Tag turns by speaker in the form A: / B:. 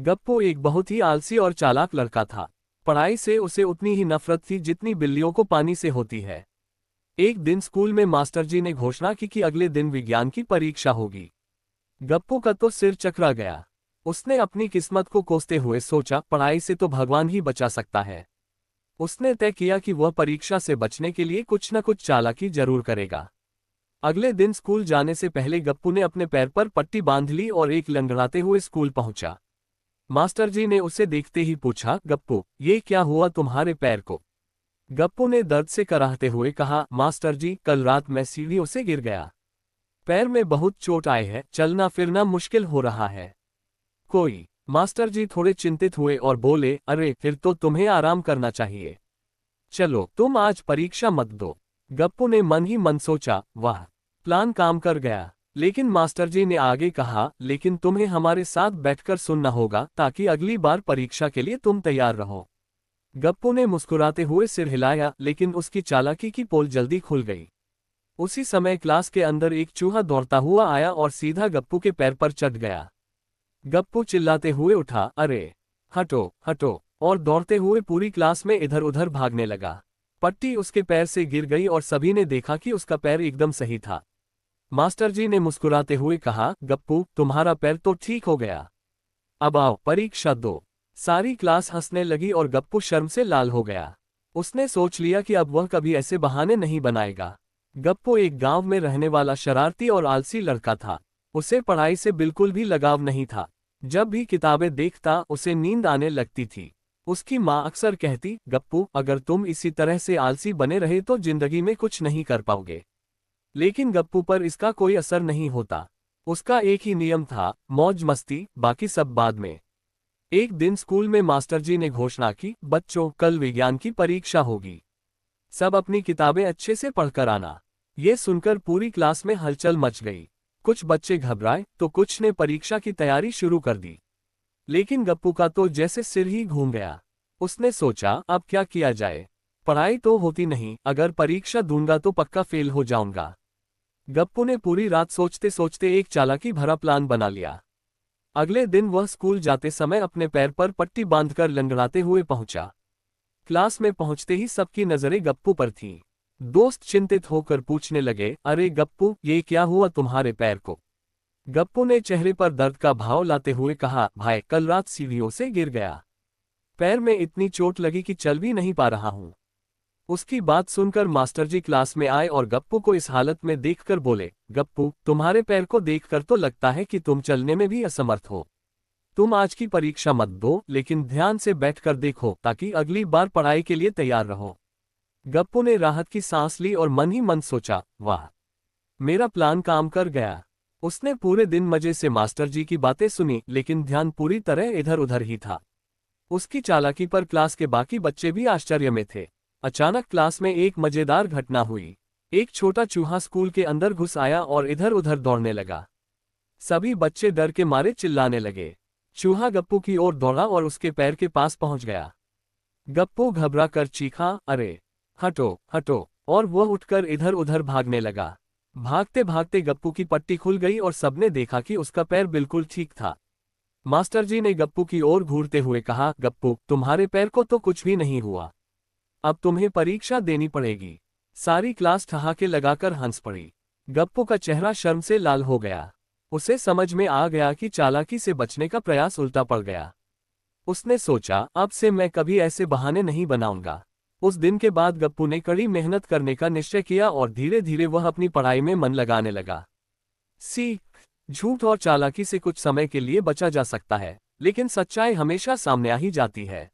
A: गप्पू एक बहुत ही आलसी और चालाक लड़का था। पढ़ाई से उसे उतनी ही नफरत थी जितनी बिल्लियों को पानी से होती है। एक दिन स्कूल में मास्टर जी ने घोषणा की कि अगले दिन विज्ञान की परीक्षा होगी। गप्पू का तो सिर चकरा गया। उसने अपनी किस्मत को कोसते हुए सोचा, पढ़ाई से तो भगवान ही बचा सकता है। उसने तय किया कि वह परीक्षा से बचने के लिए कुछ न कुछ चालाकी जरूर करेगा। अगले दिन स्कूल जाने से पहले गप्पू ने अपने पैर पर पट्टी बांध ली और एक लंगड़ाते हुए स्कूल पहुंचा। मास्टर जी ने उसे देखते ही पूछा, गप्पू, ये क्या हुआ तुम्हारे पैर को? गप्पू ने दर्द से कराहते हुए कहा, मास्टर जी, कल रात मैं सीढ़ियों से गिर गया। पैर में बहुत चोट आई है, चलना फिरना मुश्किल हो रहा है। कोई? मास्टर जी थोड़े चिंतित हुए और बोले, अरे फिर तो तुम्हें आराम करना चाहिए। चलो तुम आज परीक्षा मत दो। गप्पू ने मन ही मन सोचा, वाह, प्लान काम कर गया। लेकिन मास्टर जी ने आगे कहा, लेकिन तुम्हें हमारे साथ बैठकर सुनना होगा ताकि अगली बार परीक्षा के लिए तुम तैयार रहो। गप्पू ने मुस्कुराते हुए सिर हिलाया, लेकिन उसकी चालाकी की पोल जल्दी खुल गई। उसी समय क्लास के अंदर एक चूहा दौड़ता हुआ आया और सीधा गप्पू के पैर पर चढ़ गया। गप्पू चिल्लाते हुए उठा, अरे हटो हटो, और दौड़ते हुए पूरी क्लास में इधर उधर भागने लगा। पट्टी उसके पैर से गिर गई और सभी ने देखा कि उसका पैर एकदम सही था। मास्टर जी ने मुस्कुराते हुए कहा, गप्पू, तुम्हारा पैर तो ठीक हो गया। अब आओ परीक्षा दो। सारी क्लास हंसने लगी और गप्पू शर्म से लाल हो गया। उसने सोच लिया कि अब वह कभी ऐसे बहाने नहीं बनाएगा। गप्पू एक गांव में रहने वाला शरारती और आलसी लड़का था। उसे पढ़ाई से बिल्कुल भी लगाव नहीं था। जब भी किताबें देखता उसे नींद आने लगती थी। उसकी माँ अक्सर कहती, गप्पू, अगर तुम इसी तरह से आलसी बने रहे तो जिंदगी में कुछ नहीं कर पाओगे। लेकिन गप्पू पर इसका कोई असर नहीं होता। उसका एक ही नियम था, मौज मस्ती, बाकी सब बाद में। एक दिन स्कूल में मास्टर जी ने घोषणा की, बच्चों, कल विज्ञान की परीक्षा होगी। सब अपनी किताबें अच्छे से पढ़कर आना। ये सुनकर पूरी क्लास में हलचल मच गई। कुछ बच्चे घबराए तो कुछ ने परीक्षा की तैयारी शुरू कर दी। लेकिन गप्पू का तो जैसे सिर ही घूम गया। उसने सोचा, अब क्या किया जाए? पढ़ाई तो होती नहीं, अगर परीक्षा दूंगा तो पक्का फेल हो जाऊंगा। गप्पू ने पूरी रात सोचते सोचते एक चालाकी भरा प्लान बना लिया। अगले दिन वह स्कूल जाते समय अपने पैर पर पट्टी बांधकर लंगड़ाते हुए पहुंचा। क्लास में पहुंचते ही सबकी नजरें गप्पू पर थीं। दोस्त चिंतित होकर पूछने लगे, अरे गप्पू, ये क्या हुआ तुम्हारे पैर को? गप्पू ने चेहरे पर दर्द का भाव लाते हुए कहा, भाई, कल रात सीढ़ियों से गिर गया। पैर में इतनी चोट लगी कि चल भी नहीं पा रहा हूं। उसकी बात सुनकर मास्टर जी क्लास में आए और गप्पू को इस हालत में देखकर बोले, गप्पू, तुम्हारे पैर को देखकर तो लगता है कि तुम चलने में भी असमर्थ हो। तुम आज की परीक्षा मत दो, लेकिन ध्यान से बैठकर देखो ताकि अगली बार पढ़ाई के लिए तैयार रहो। गप्पू ने राहत की सांस ली और मन ही मन सोचा, वाह, मेरा प्लान काम कर गया। उसने पूरे दिन मजे से मास्टर जी की बातें सुनी, लेकिन ध्यान पूरी तरह इधर उधर ही था। उसकी चालाकी पर क्लास के बाकी बच्चे भी आश्चर्य में थे। अचानक क्लास में एक मजेदार घटना हुई। एक छोटा चूहा स्कूल के अंदर घुस आया और इधर उधर दौड़ने लगा। सभी बच्चे डर के मारे चिल्लाने लगे। चूहा गप्पू की ओर दौड़ा और उसके पैर के पास पहुंच गया। गप्पू घबरा कर चीखा, अरे हटो हटो, और वह उठकर इधर उधर भागने लगा। भागते भागते गप्पू की पट्टी खुल गई और सबने देखा कि उसका पैर बिल्कुल ठीक था। मास्टर जी ने गप्पू की ओर घूरते हुए कहा, गप्पू, तुम्हारे पैर को तो कुछ भी नहीं हुआ। अब तुम्हें परीक्षा देनी पड़ेगी। सारी क्लास ठहाके लगाकर हंस पड़ी। गप्पू का चेहरा शर्म से लाल हो गया। उसे समझ में आ गया कि चालाकी से बचने का प्रयास उल्टा पड़ गया। उसने सोचा, अब से मैं कभी ऐसे बहाने नहीं बनाऊंगा। उस दिन के बाद गप्पू ने कड़ी मेहनत करने का निश्चय किया और धीरे धीरे वह अपनी पढ़ाई में मन लगाने लगा। सीख, झूठ और चालाकी से कुछ समय के लिए बचा जा सकता है, लेकिन सच्चाई हमेशा सामने आ ही जाती है।